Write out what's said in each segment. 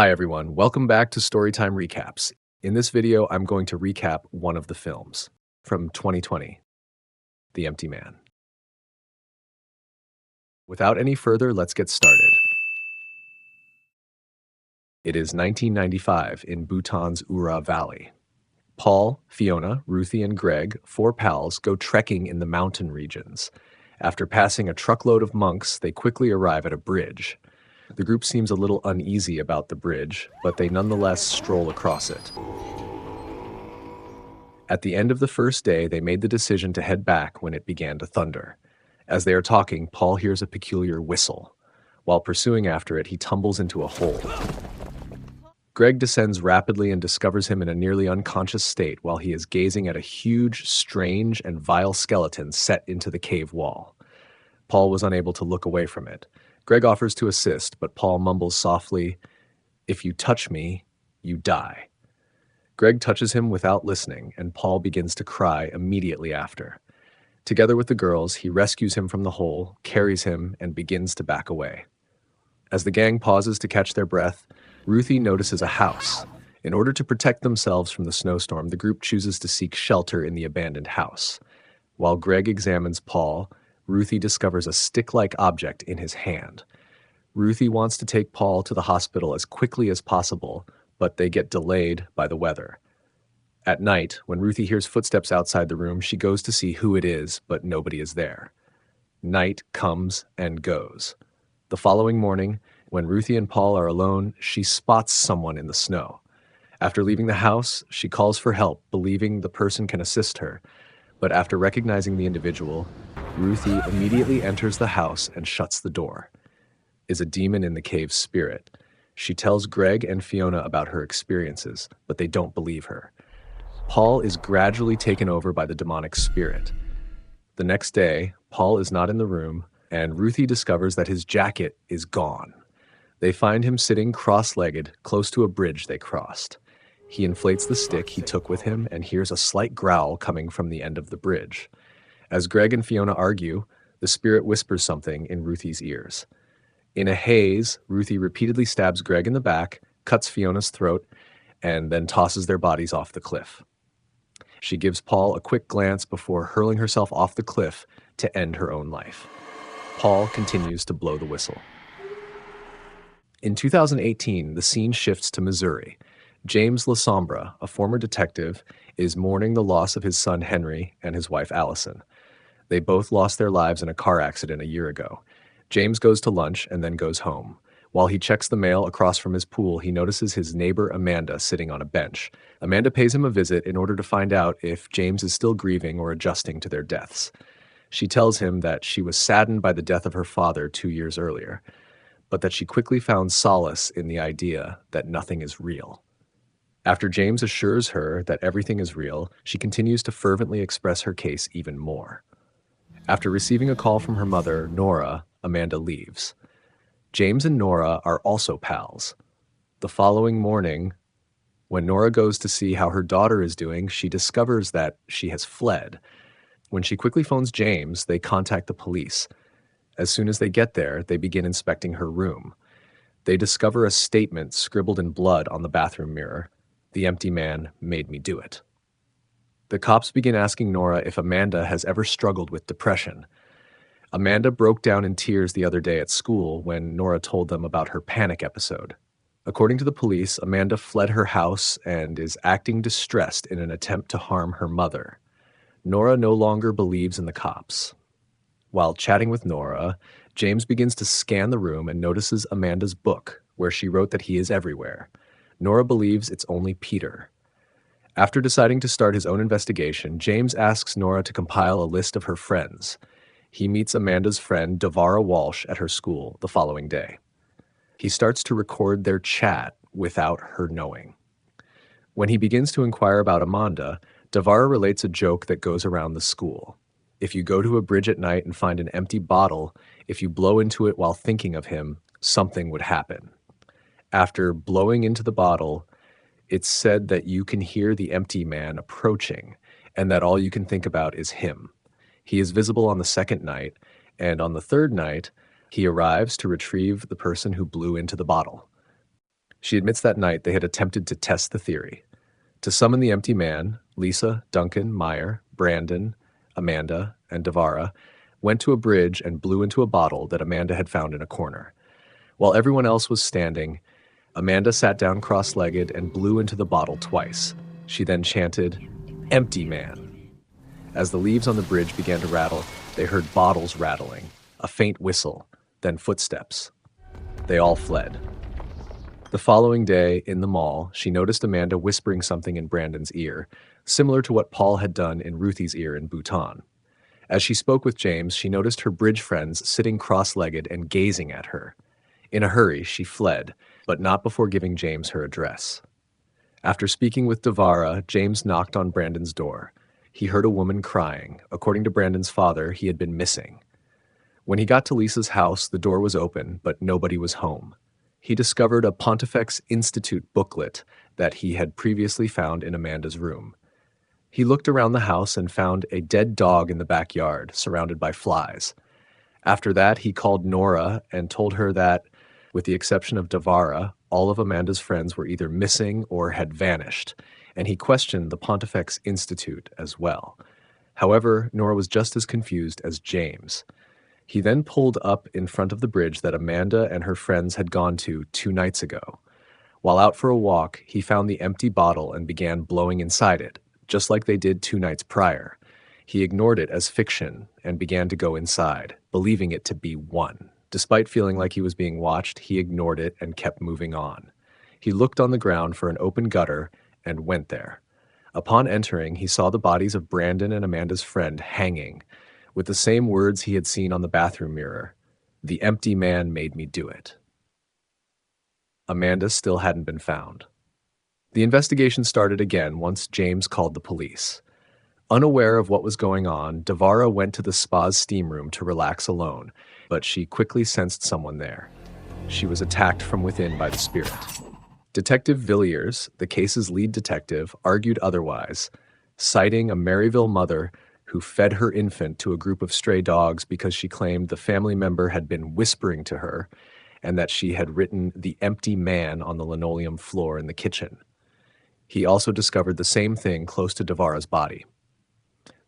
Hi everyone, welcome back to Storytime Recaps. In this video, I'm going to recap one of the films from 2020, The Empty Man. Without any further, let's get started. It is 1995 in Bhutan's Ura Valley. Paul, Fiona, Ruthie, and Greg, four pals, go trekking in the mountain regions. After passing a truckload of monks, they quickly arrive at a bridge. The group seems a little uneasy about the bridge, but they nonetheless stroll across it. At the end of the first day, they made the decision to head back when it began to thunder. As they are talking, Paul hears a peculiar whistle. While pursuing after it, he tumbles into a hole. Greg descends rapidly and discovers him in a nearly unconscious state while he is gazing at a huge, strange, and vile skeleton set into the cave wall. Paul was unable to look away from it. Greg offers to assist, but Paul mumbles softly, "If you touch me, you die." Greg touches him without listening, and Paul begins to cry immediately after. Together with the girls, he rescues him from the hole, carries him, and begins to back away. As the gang pauses to catch their breath, Ruthie notices a house. In order to protect themselves from the snowstorm, the group chooses to seek shelter in the abandoned house. While Greg examines Paul, Ruthie discovers a stick-like object in his hand. Ruthie wants to take Paul to the hospital as quickly as possible, but they get delayed by the weather. At night, when Ruthie hears footsteps outside the room, she goes to see who it is, but nobody is there. Night comes and goes. The following morning, when Ruthie and Paul are alone, she spots someone in the snow. After leaving the house, she calls for help, believing the person can assist her. But after recognizing the individual, Ruthie immediately enters the house and shuts the door. Is a demon in the cave's spirit. She tells Greg and Fiona about her experiences, but they don't believe her. Paul is gradually taken over by the demonic spirit. The next day, Paul is not in the room, and Ruthie discovers that his jacket is gone. They find him sitting cross-legged close to a bridge they crossed. He inflates the stick he took with him and hears a slight growl coming from the end of the bridge. As Greg and Fiona argue, the spirit whispers something in Ruthie's ears. In a haze, Ruthie repeatedly stabs Greg in the back, cuts Fiona's throat, and then tosses their bodies off the cliff. She gives Paul a quick glance before hurling herself off the cliff to end her own life. Paul continues to blow the whistle. In 2018, the scene shifts to Missouri. James LaSombra, a former detective, is mourning the loss of his son Henry and his wife Allison. They both lost their lives in a car accident a year ago. James goes to lunch and then goes home. While he checks the mail across from his pool, he notices his neighbor Amanda sitting on a bench. Amanda pays him a visit in order to find out if James is still grieving or adjusting to their deaths. She tells him that she was saddened by the death of her father 2 years earlier, but that she quickly found solace in the idea that nothing is real. After James assures her that everything is real, she continues to fervently express her case even more. After receiving a call from her mother, Nora, Amanda leaves. James and Nora are also pals. The following morning, when Nora goes to see how her daughter is doing, she discovers that she has fled. When she quickly phones James, they contact the police. As soon as they get there, they begin inspecting her room. They discover a statement scribbled in blood on the bathroom mirror. "The empty man made me do it." The cops begin asking Nora if Amanda has ever struggled with depression. Amanda broke down in tears the other day at school when Nora told them about her panic episode. According to the police, Amanda fled her house and is acting distressed in an attempt to harm her mother. Nora no longer believes in the cops. While chatting with Nora, James begins to scan the room and notices Amanda's book, where she wrote that he is everywhere. Nora believes it's only Peter. After deciding to start his own investigation, James asks Nora to compile a list of her friends. He meets Amanda's friend, Devara Walsh, at her school the following day. He starts to record their chat without her knowing. When he begins to inquire about Amanda, Devara relates a joke that goes around the school. If you go to a bridge at night and find an empty bottle, if you blow into it while thinking of him, something would happen. After blowing into the bottle, it's said that you can hear the empty man approaching, and that all you can think about is him. He is visible on the second night, and on the third night, he arrives to retrieve the person who blew into the bottle. She admits that night they had attempted to test the theory. To summon the empty man, Lisa, Duncan, Meyer, Brandon, Amanda, and Devara went to a bridge and blew into a bottle that Amanda had found in a corner. While everyone else was standing, Amanda sat down cross-legged and blew into the bottle twice. She then chanted, "Empty man." As the leaves on the bridge began to rattle, they heard bottles rattling, a faint whistle, then footsteps. They all fled. The following day, in the mall, she noticed Amanda whispering something in Brandon's ear, similar to what Paul had done in Ruthie's ear in Bhutan. As she spoke with James, she noticed her bridge friends sitting cross-legged and gazing at her. In a hurry, she fled, but not before giving James her address. After speaking with Devara, James knocked on Brandon's door. He heard a woman crying. According to Brandon's father, he had been missing. When he got to Lisa's house, the door was open, but nobody was home. He discovered a Pontifex Institute booklet that he had previously found in Amanda's room. He looked around the house and found a dead dog in the backyard, surrounded by flies. After that, he called Nora and told her that, with the exception of Devara, all of Amanda's friends were either missing or had vanished, and he questioned the Pontifex Institute as well. However, Nora was just as confused as James. He then pulled up in front of the bridge that Amanda and her friends had gone to 2 nights ago. While out for a walk, he found the empty bottle and began blowing inside it, just like they did 2 nights prior. He ignored it as fiction and began to go inside, believing it to be one. Despite feeling like he was being watched, he ignored it and kept moving on. He looked on the ground for an open gutter and went there. Upon entering, he saw the bodies of Brandon and Amanda's friend hanging, with the same words he had seen on the bathroom mirror. "The empty man made me do it." Amanda still hadn't been found. The investigation started again once James called the police. Unaware of what was going on, Devara went to the spa's steam room to relax alone, but she quickly sensed someone there. She was attacked from within by the spirit. Detective Villiers, the case's lead detective, argued otherwise, citing a Maryville mother who fed her infant to a group of stray dogs because she claimed the family member had been whispering to her and that she had written "the empty man" on the linoleum floor in the kitchen. He also discovered the same thing close to Devara's body.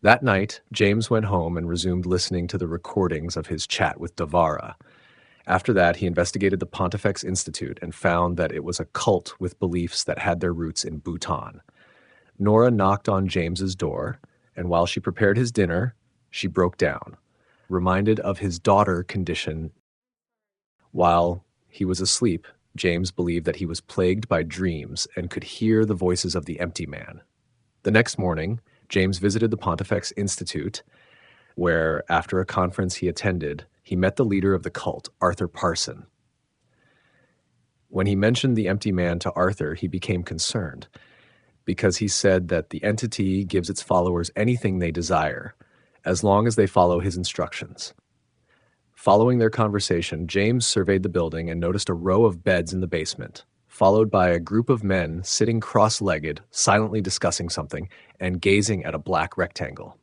That night, James went home and resumed listening to the recordings of his chat with Devara. After that, he investigated the Pontifex Institute and found that it was a cult with beliefs that had their roots in Bhutan. Nora knocked on James's door, and while she prepared his dinner, she broke down, reminded of his daughter condition. While he was asleep, James believed that he was plagued by dreams and could hear the voices of the empty man. The next morning, James visited the Pontifex Institute, where, after a conference he attended, he met the leader of the cult, Arthur Parson. When he mentioned the empty man to Arthur, he became concerned, because he said that the entity gives its followers anything they desire, as long as they follow his instructions. Following their conversation, James surveyed the building and noticed a row of beds in the basement, followed by a group of men sitting cross-legged, silently discussing something, and gazing at a black rectangle.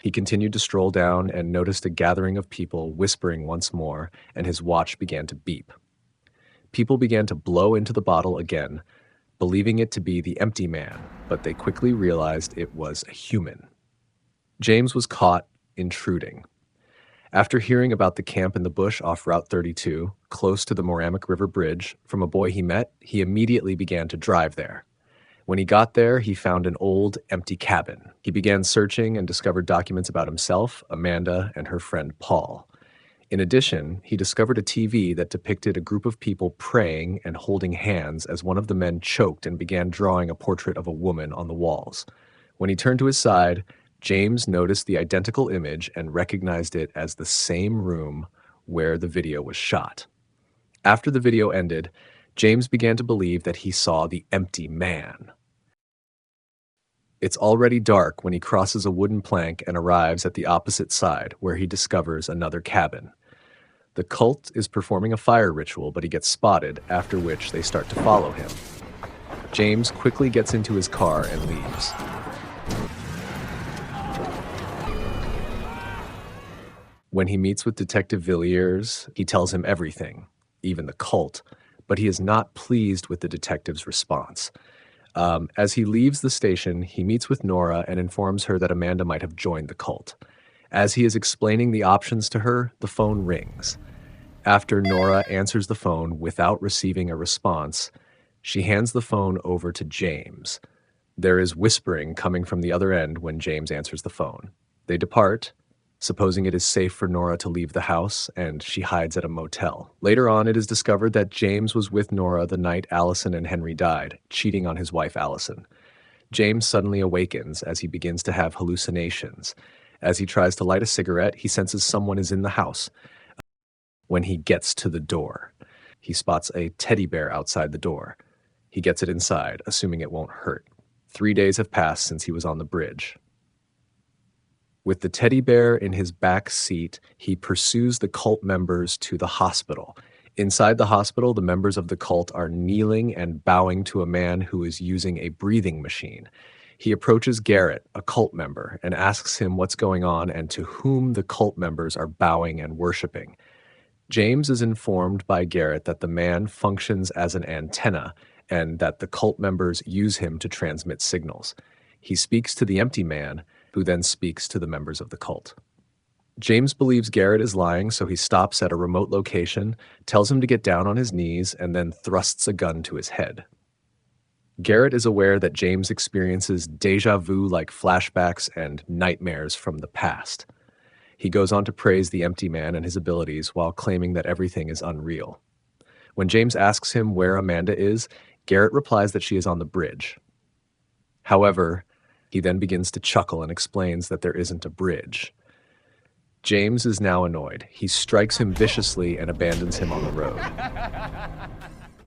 He continued to stroll down and noticed a gathering of people whispering once more, and his watch began to beep. People began to blow into the bottle again, believing it to be the empty man, but they quickly realized it was a human. James was caught intruding. After hearing about the camp in the bush off Route 32, close to the Moramik River Bridge, from a boy he met, he immediately began to drive there. When he got there, he found an old, empty cabin. He began searching and discovered documents about himself, Amanda, and her friend Paul. In addition, he discovered a TV that depicted a group of people praying and holding hands as one of the men choked and began drawing a portrait of a woman on the walls. When he turned to his side, James noticed the identical image and recognized it as the same room where the video was shot. After the video ended, James began to believe that he saw the empty man. It's already dark when he crosses a wooden plank and arrives at the opposite side, where he discovers another cabin. The cult is performing a fire ritual, but he gets spotted, after which they start to follow him. James quickly gets into his car and leaves. When he meets with Detective Villiers, he tells him everything, even the cult, but he is not pleased with the detective's response. As he leaves the station, he meets with Nora and informs her that Amanda might have joined the cult. As he is explaining the options to her, the phone rings. After Nora answers the phone without receiving a response, she hands the phone over to James. There is whispering coming from the other end when James answers the phone. They depart, supposing it is safe for Nora to leave the house, and she hides at a motel. Later on, it is discovered that James was with Nora the night Allison and Henry died, cheating on his wife Allison. James suddenly awakens as he begins to have hallucinations. As he tries to light a cigarette, he senses someone is in the house. When he gets to the door, he spots a teddy bear outside the door. He gets it inside, assuming it won't hurt. 3 days have passed since he was on the bridge. With the teddy bear in his back seat, he pursues the cult members to the hospital. Inside the hospital, the members of the cult are kneeling and bowing to a man who is using a breathing machine. He approaches Garrett, a cult member, and asks him what's going on and to whom the cult members are bowing and worshiping. James is informed by Garrett that the man functions as an antenna and that the cult members use him to transmit signals. He speaks to the empty man, who then speaks to the members of the cult. James believes Garrett is lying, so he stops at a remote location, tells him to get down on his knees, and then thrusts a gun to his head. Garrett is aware that James experiences déjà vu-like flashbacks and nightmares from the past. He goes on to praise the empty man and his abilities while claiming that everything is unreal. When James asks him where Amanda is, Garrett replies that she is on the bridge. However, he then begins to chuckle and explains that there isn't a bridge. James is now annoyed. He strikes him viciously and abandons him on the road.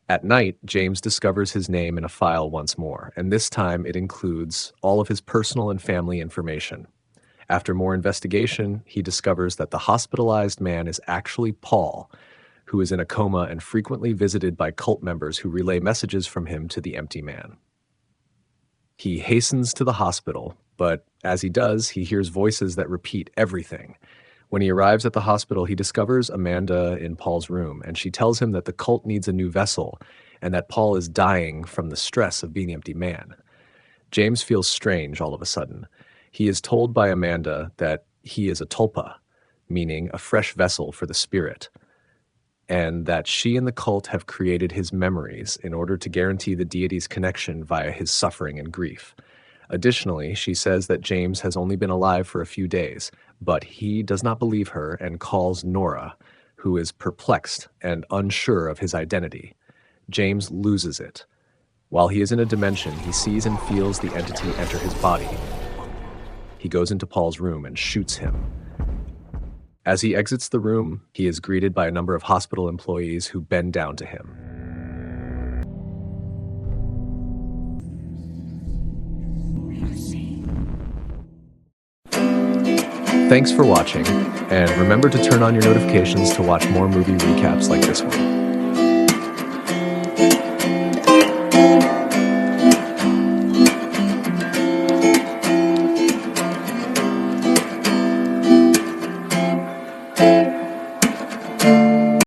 At night, James discovers his name in a file once more, and this time it includes all of his personal and family information. After more investigation, he discovers that the hospitalized man is actually Paul, who is in a coma and frequently visited by cult members who relay messages from him to the empty man. He hastens to the hospital, but as he does, he hears voices that repeat everything. When he arrives at the hospital, he discovers Amanda in Paul's room, and she tells him that the cult needs a new vessel and that Paul is dying from the stress of being the empty man. James feels strange all of a sudden. He is told by Amanda that he is a tulpa, meaning a fresh vessel for the spirit, and that she and the cult have created his memories in order to guarantee the deity's connection via his suffering and grief. Additionally, she says that James has only been alive for a few days, but he does not believe her and calls Nora, who is perplexed and unsure of his identity. James loses it. While he is in a dimension, he sees and feels the entity enter his body. He goes into Paul's room and shoots him. As he exits the room, he is greeted by a number of hospital employees who bend down to him. Thanks for watching, and remember to turn on your notifications to watch more movie recaps like this one.